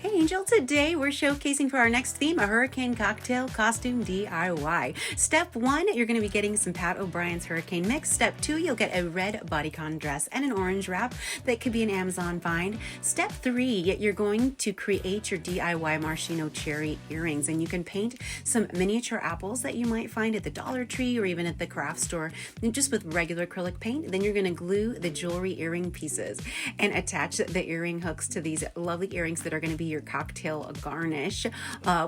Hey Angel, today we're showcasing for our next theme a hurricane cocktail costume DIY. Step 1, you're going to be getting some Pat O'Brien's hurricane mix. Step 2, you'll get a red bodycon dress and an orange wrap that could be an Amazon find. Step 3, you're going to create your DIY maraschino cherry earrings, and you can paint some miniature apples that you might find at the Dollar Tree or even at the craft store just with regular acrylic paint. Then you're going to glue the jewelry earring pieces and attach the earring hooks to these lovely earrings that are going to be your cocktail garnish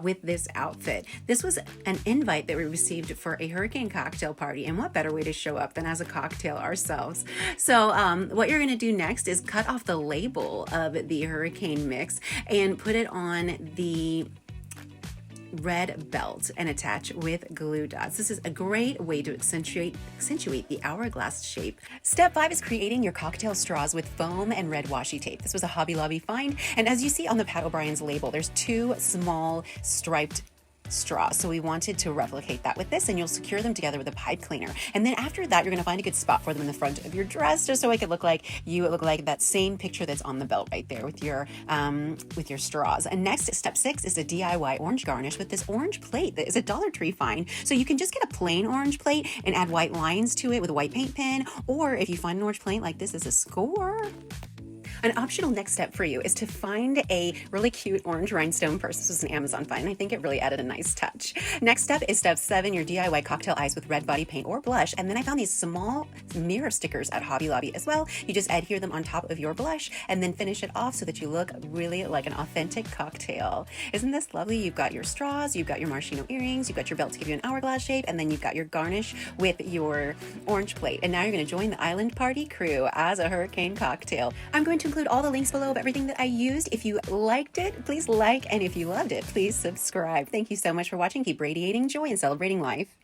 with this outfit. This was an invite that we received for a hurricane cocktail party, and what better way to show up than as a cocktail ourselves. So what you're going to do next is cut off the label of the hurricane mix and put it on the red belt and attach with glue dots. This is a great way to accentuate the hourglass shape. Step 5 is creating your cocktail straws with foam and red washi tape. This was a Hobby Lobby find, and as you see on the Pat O'Brien's label, there's 2 small striped straws. So we wanted to replicate that with this, and you'll secure them together with a pipe cleaner. And then after that, you're going to find a good spot for them in the front of your dress, just so it could look like that same picture that's on the belt right there with your straws. And next, step 6 is a DIY orange garnish with this orange plate that is a Dollar Tree find. So you can just get a plain orange plate and add white lines to it with a white paint pen, or if you find an orange plate like this as a score. An optional next step for you is to find a really cute orange rhinestone purse. This was an Amazon find, and I think it really added a nice touch. Next step is step 7, your DIY cocktail eyes with red body paint or blush. And then I found these small mirror stickers at Hobby Lobby as well. You just adhere them on top of your blush and then finish it off so that you look really like an authentic cocktail. Isn't this lovely? You've got your straws, you've got your maraschino earrings, you've got your belt to give you an hourglass shape, and then you've got your garnish with your orange plate. And now you're going to join the island party crew as a hurricane cocktail. I'm going to include all the links below of everything that I used. If you liked it, please like, and if you loved it, please subscribe. Thank you so much for watching. Keep radiating joy and celebrating life.